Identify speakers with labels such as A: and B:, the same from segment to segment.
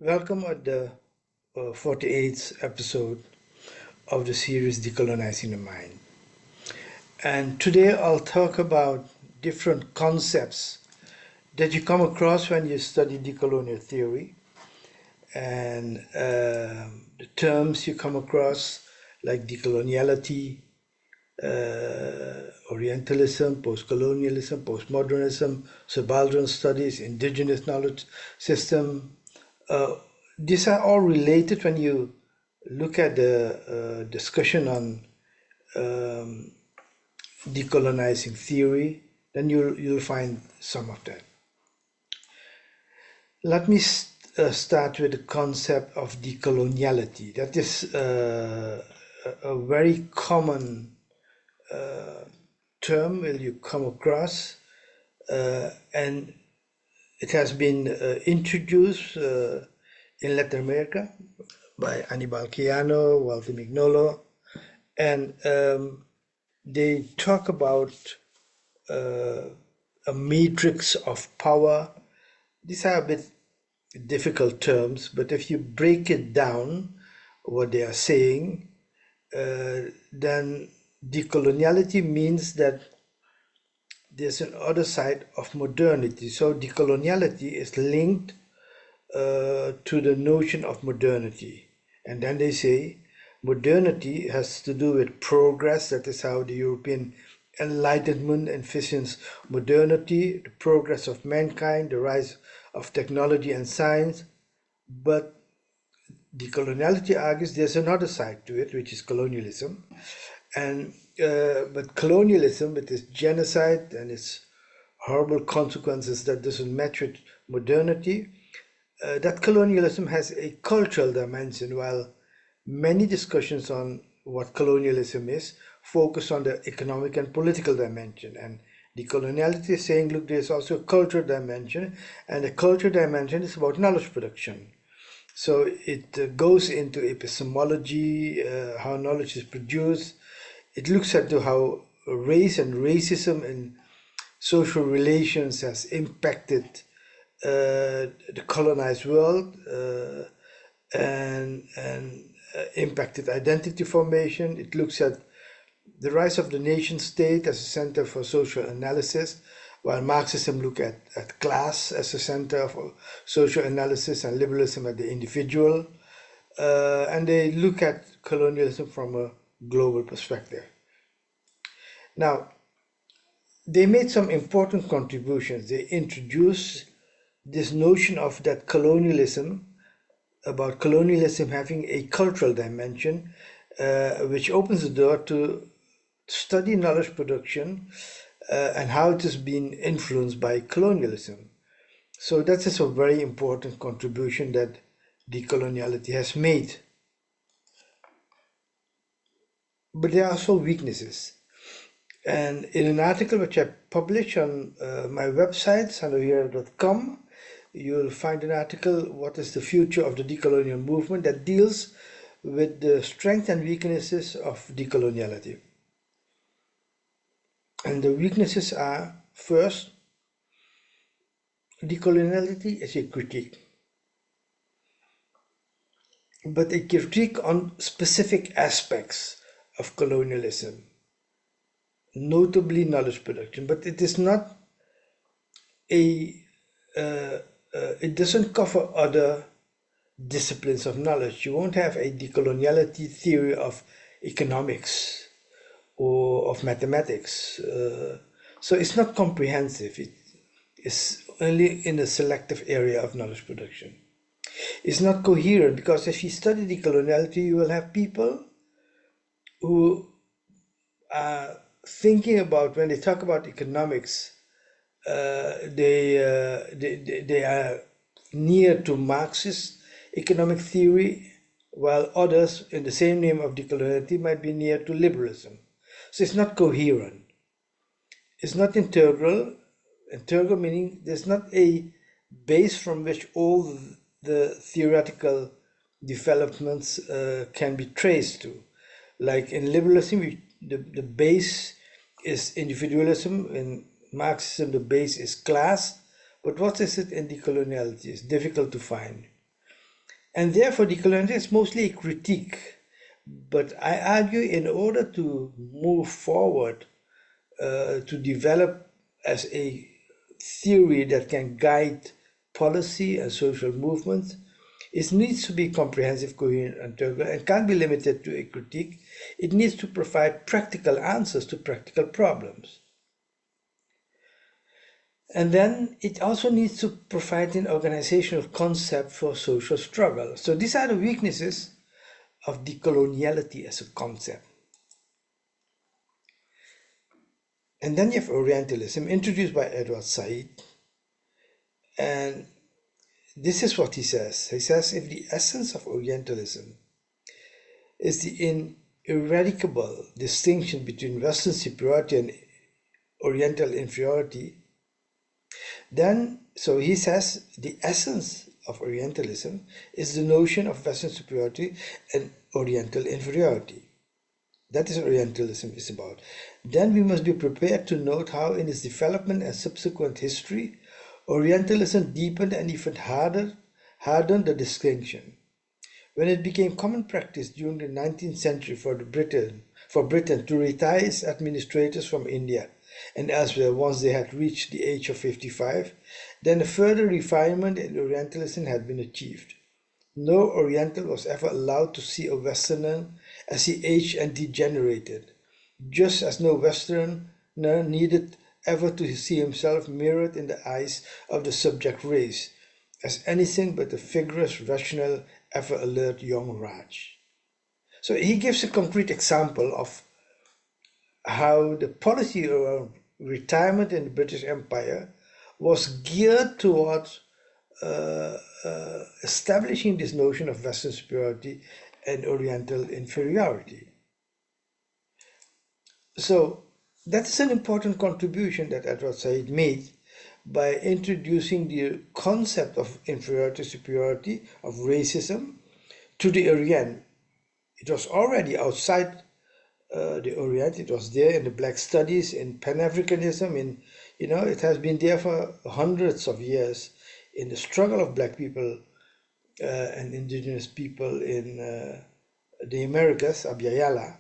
A: Welcome at the 48th episode of the series Decolonizing the Mind. And today I'll talk about different concepts that you come across when you study decolonial theory and the terms you come across like decoloniality, Orientalism, post-colonialism, postmodernism, subaltern studies, indigenous knowledge system. Uh, these are all related when you look at the discussion on um, decolonizing theory, then you'll find some of that. Let me start with the concept of decoloniality. That is a very common term will you come across, and it has been introduced in Latin America by Anibal Quijano, Walter Mignolo, and they talk about uh, a matrix of power. These are a bit difficult terms, but if you break it down, what they are saying, then decoloniality means that there's an other side of modernity. So decoloniality is linked to the notion of modernity. And then they say modernity has to do with progress. That is how the European Enlightenment envisions modernity, the progress of mankind, the rise of technology and science. But decoloniality argues there's another side to it, which is colonialism. And but colonialism, with its genocide and its horrible consequences that doesn't match with modernity, that colonialism has a cultural dimension, while many discussions on what colonialism is focus on the economic and political dimension. And decoloniality is saying, look, there's also a cultural dimension, and the cultural dimension is about knowledge production. So it goes into epistemology, how knowledge is produced. It looks at how race and racism in social relations has impacted the colonized world and impacted identity formation. It looks at the rise of the nation state as a center for social analysis, while Marxism look at class as a center for social analysis and liberalism at the individual. And they look at colonialism from a global perspective. Now, they made some important contributions. They introduced this notion of that colonialism, about colonialism having a cultural dimension, which opens the door to study knowledge production and how it has been influenced by colonialism. So that is a very important contribution that decoloniality has made. But there are also weaknesses. And in an article which I published on my website, sandohira.com, you'll find an article, What is the Future of the Decolonial Movement, that deals with the strengths and weaknesses of decoloniality. And the weaknesses are, first, decoloniality is a critique, but a critique on specific aspects of colonialism, notably knowledge production. But it is not it doesn't cover other disciplines of knowledge. You won't have a decoloniality theory of economics or of mathematics. So it's not comprehensive. It is only in a selective area of knowledge production. It's not coherent, because if you study decoloniality, you will have people who are thinking about, when they talk about economics, they are near to Marxist economic theory, while others in the same name of decoloniality might be near to liberalism. So it's not coherent. It's not integral. Integral meaning there's not a base from which all the theoretical developments can be traced to. Like in liberalism, the base is individualism. In Marxism, the base is class. But what is it in decoloniality? It's difficult to find. And therefore, decolonizing is mostly a critique. But I argue in order to move forward, to develop as a theory that can guide policy and social movements, it needs to be comprehensive, coherent, and integral, and can't be limited to a critique. It needs to provide practical answers to practical problems. And then it also needs to provide an organizational concept for social struggle. So these are the weaknesses of decoloniality as a concept. And then you have Orientalism, introduced by Edward Said. And this is what he says. He says, if the essence of Orientalism is the ineradicable distinction between Western superiority and Oriental inferiority, then, so he says, the essence of Orientalism is the notion of Western superiority and Oriental inferiority. That is what Orientalism is about. Then we must be prepared to note how in its development and subsequent history, Orientalism deepened and even hardened the distinction. When it became common practice during the 19th century for Britain to retire its administrators from India and elsewhere once they had reached the age of 55, then a further refinement in Orientalism had been achieved. No Oriental was ever allowed to see a Westerner as he aged and degenerated, just as no Westerner needed ever to see himself mirrored in the eyes of the subject race as anything but a vigorous, rational, ever-alert young Raj. So he gives a concrete example of how the policy around retirement in the British Empire was geared towards establishing this notion of Western superiority and Oriental inferiority. So that is an important contribution that Edward Said made by introducing the concept of inferiority, superiority, of racism to the Orient. It was already outside the Orient. It was there in the Black studies, in Pan-Africanism, it has been there for hundreds of years in the struggle of Black people and indigenous people in the Americas, Abya.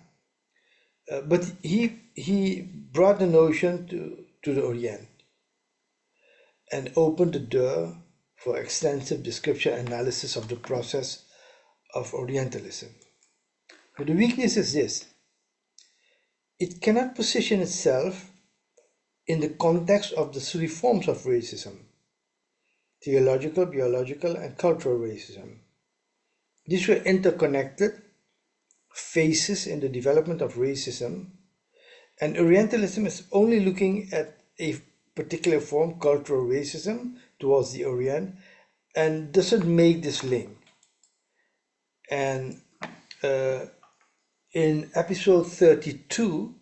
A: But he brought the notion to the Orient and opened the door for extensive description and analysis of the process of Orientalism. But the weakness is this: it cannot position itself in the context of the three forms of racism: theological, biological, and cultural racism. These were interconnected phases in the development of racism, and Orientalism is only looking at a particular form, cultural racism, towards the Orient, and doesn't make this link. And in episode 32,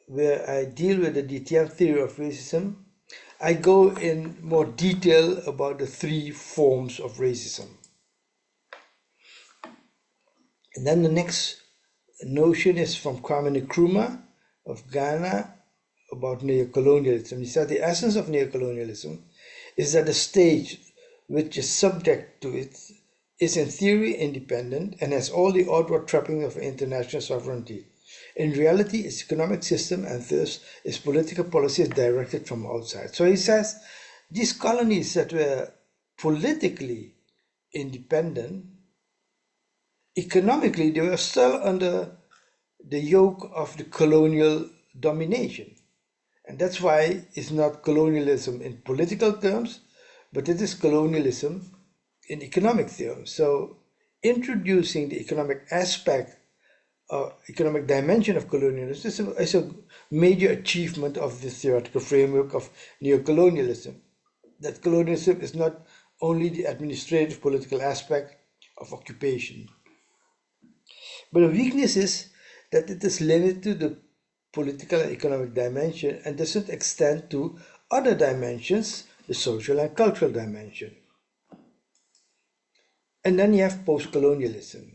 A: where I deal with the Dithian theory of racism, I go in more detail about the three forms of racism. And then the next notion is from Kwame Nkrumah of Ghana about neocolonialism. He said the essence of neocolonialism is that the state which is subject to it is in theory independent and has all the outward trappings of international sovereignty. In reality, its economic system and thus its political policy is directed from outside. So he says these colonies that were politically independent, economically they were still under the yoke of the colonial domination. And that's why it's not colonialism in political terms, but it is colonialism in economic terms. So introducing the economic aspect economic dimension of colonialism is a major achievement of the theoretical framework of neocolonialism. That colonialism is not only the administrative political aspect of occupation. But the weakness is that it is limited to the political and economic dimension and doesn't extend to other dimensions, the social and cultural dimension. And then you have post-colonialism.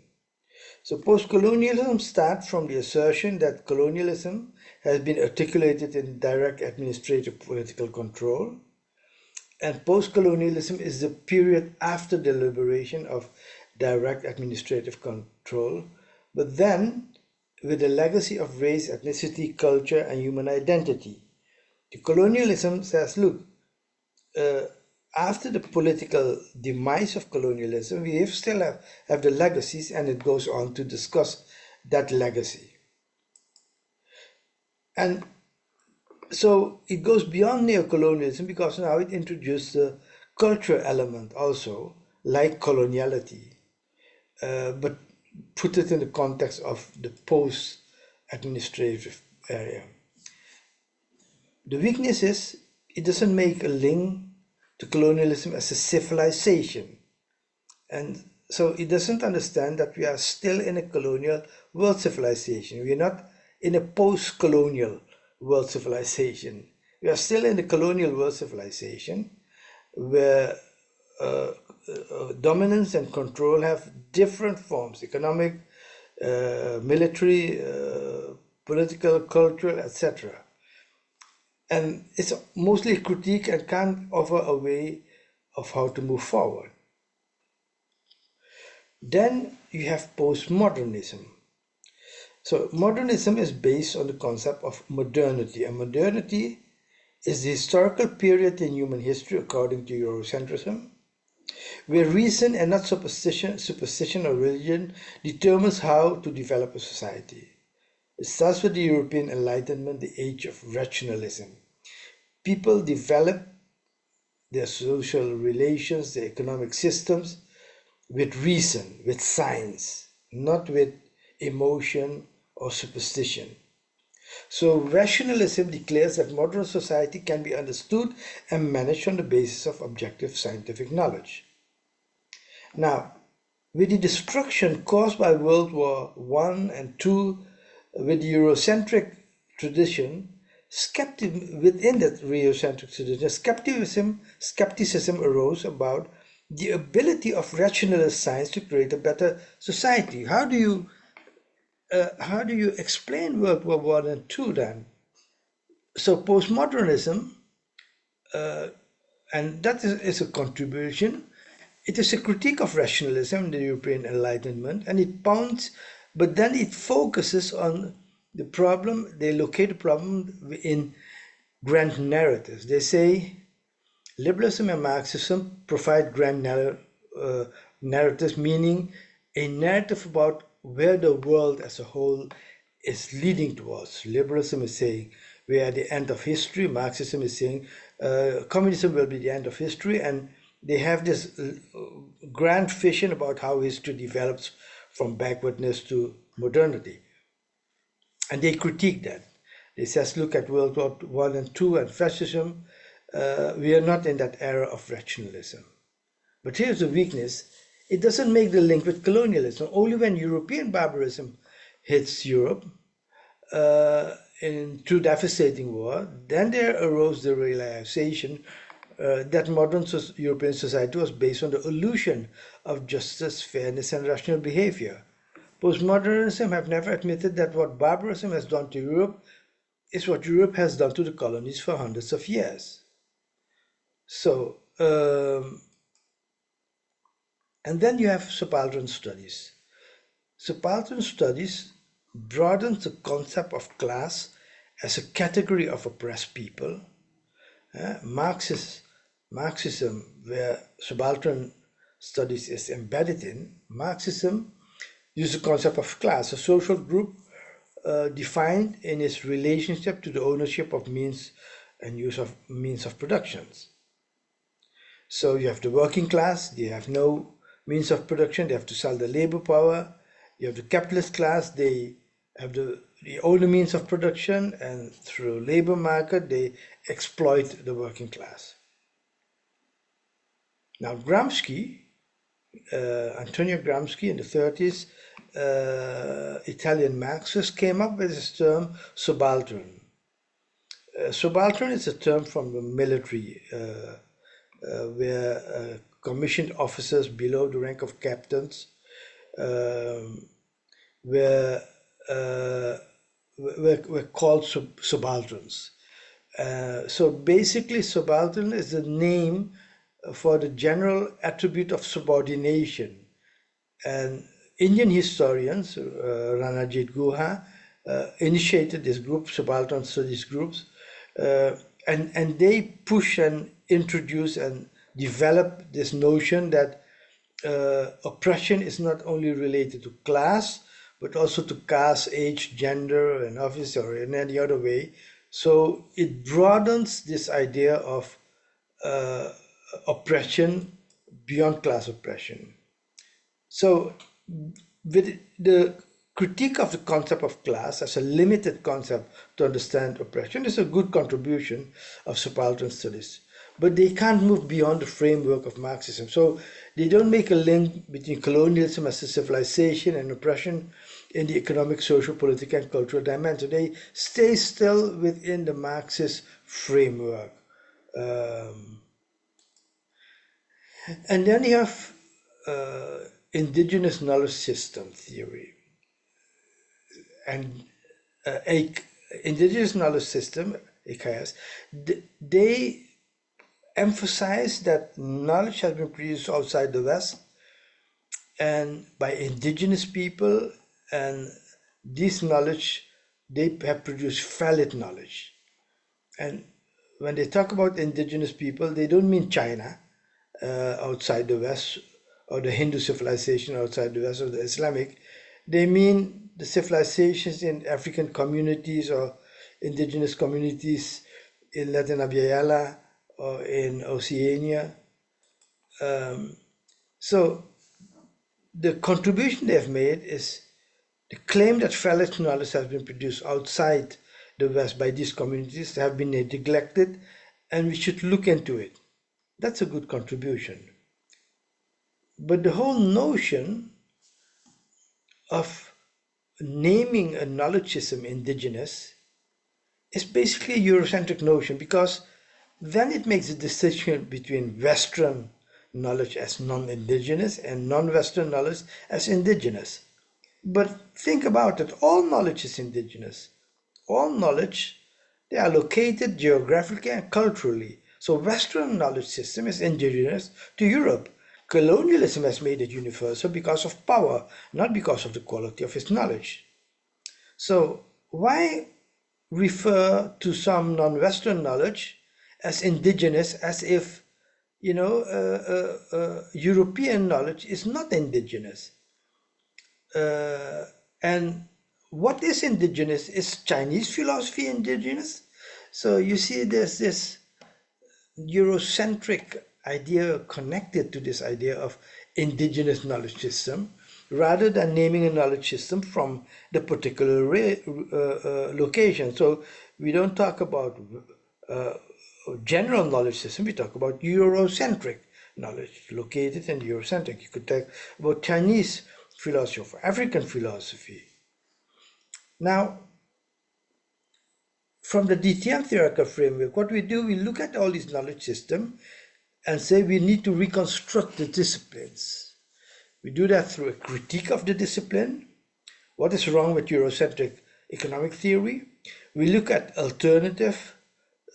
A: So post-colonialism starts from the assertion that colonialism has been articulated in direct administrative political control, and post-colonialism is the period after the liberation of direct administrative control, but then with a legacy of race, ethnicity, culture, and human identity. The colonialism says, look, uh, after the political demise of colonialism, we still have the legacies, and it goes on to discuss that legacy. And so it goes beyond neocolonialism because now it introduced the cultural element also, like coloniality, but put it in the context of the post-administrative area. The weakness is it doesn't make a link to colonialism as a civilization. And so it doesn't understand that we are still in a colonial world civilization. We are not in a post-colonial world civilization. We are still in the colonial world civilization where dominance and control have different forms: economic, military, political, cultural, etc. And it's mostly critique and can't offer a way of how to move forward. Then you have postmodernism. So modernism is based on the concept of modernity, and modernity is the historical period in human history, according to Eurocentrism, where reason and not superstition or religion determines how to develop a society. It starts with the European Enlightenment, the age of rationalism. People develop their social relations, their economic systems with reason, with science, not with emotion or superstition. So rationalism declares that modern society can be understood and managed on the basis of objective scientific knowledge. Now, with the destruction caused by World War I and II, with the Eurocentric tradition, within that Eurocentric tradition, skepticism arose about the ability of rationalist science to create a better society. How do you explain World War I and II then? So postmodernism, and that is a contribution. It is a critique of rationalism, the European Enlightenment, and but then it focuses on the problem. They locate the problem in grand narratives. They say liberalism and Marxism provide grand narratives, meaning a narrative about where the world as a whole is leading towards. Liberalism is saying we are at the end of history. Marxism is saying communism will be the end of history, and they have this grand vision about how history develops from backwardness to modernity. And they critique that. They says, look at World War I and II and fascism. We are not in that era of rationalism. But here's the weakness. It doesn't make the link with colonialism. Only when European barbarism hits Europe through devastating war, then there arose the realization that modern European society was based on the illusion of justice, fairness, and rational behavior. Postmodernism have never admitted that what barbarism has done to Europe is what Europe has done to the colonies for hundreds of years. So, and then you have subaltern studies. Subaltern studies broadens the concept of class as a category of oppressed people. Marxism, where subaltern studies is embedded in, Marxism uses the concept of class, a social group defined in its relationship to the ownership of means and use of means of productions. So you have the working class, they have no means of production, they have to sell the labor power. You have the capitalist class, they have the only means of production, and through labor market, they exploit the working class. Now Gramsci, Antonio Gramsci in the 30s, Italian Marxist, came up with this term subaltern. Subaltern is a term from the military where commissioned officers below the rank of captains were called subalterns. So basically, subaltern is the name for the general attribute of subordination And Indian historians, Ranajit Guha, initiated this group, subaltern studies groups, uh, and they push and introduce and develop this notion that oppression is not only related to class, but also to caste, age, gender, and office, or in any other way. So it broadens this idea of uh, oppression beyond class oppression. So, with the critique of the concept of class as a limited concept to understand oppression is a good contribution of subaltern studies. But they can't move beyond the framework of Marxism. So they don't make a link between colonialism as a civilization and oppression in the economic, social, political, and cultural dimension. They stay still within the Marxist framework. Um, and then you have uh, indigenous knowledge system theory. And a indigenous knowledge system, IKS, they emphasize that knowledge has been produced outside the West and by indigenous people, and this knowledge, they have produced valid knowledge. And when they talk about indigenous people, they don't mean China outside the West, or the Hindu civilization outside the West, or the Islamic. They mean the civilizations in African communities or indigenous communities in Latin America or in Oceania. So the contribution they've made is the claim that valid knowledge has been produced outside the West by these communities have been neglected, and we should look into it. That's a good contribution. But the whole notion of naming a knowledge system indigenous is basically a Eurocentric notion, because then it makes a distinction between Western knowledge as non-indigenous and non-Western knowledge as indigenous. But think about it, all knowledge is indigenous. All knowledge, they are located geographically and culturally. So Western knowledge system is indigenous to Europe. Colonialism has made it universal because of power, not because of the quality of its knowledge. So why refer to some non-Western knowledge as indigenous, as if, European knowledge is not indigenous? And what is indigenous? Is Chinese philosophy indigenous? So you see there's this Eurocentric idea connected to this idea of indigenous knowledge system, rather than naming a knowledge system from the particular location. So we don't talk about uh, general knowledge system, we talk about Eurocentric knowledge, located in Eurocentric. You could talk about Chinese philosophy, or African philosophy. Now, from the DTM theoretical framework, what we do, we look at all these knowledge systems and say we need to reconstruct the disciplines. We do that through a critique of the discipline. What is wrong with Eurocentric economic theory? We look at alternative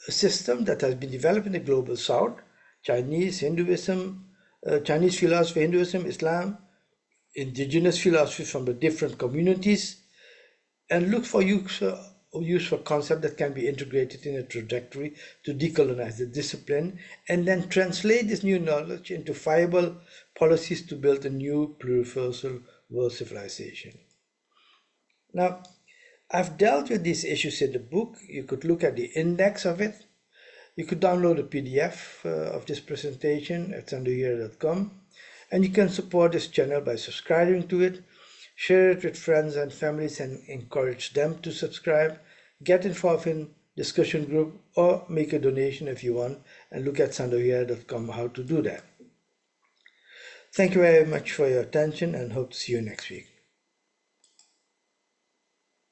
A: system that has been developed in the global south, Chinese, Hinduism, Chinese philosophy, Hinduism, Islam, indigenous philosophy from the different communities, and look for useful concept that can be integrated in a trajectory to decolonize the discipline, and then translate this new knowledge into viable policies to build a new pluriversal world civilization. Now, I've dealt with these issues in the book. You could look at the index of it. You could download a PDF of this presentation at sandohira.com, and you can support this channel by subscribing to it. Share it with friends and families and encourage them to subscribe. Get involved in discussion group, or make a donation if you want, and look at sandohira.com how to do that. Thank you very much for your attention, and hope to see you next week.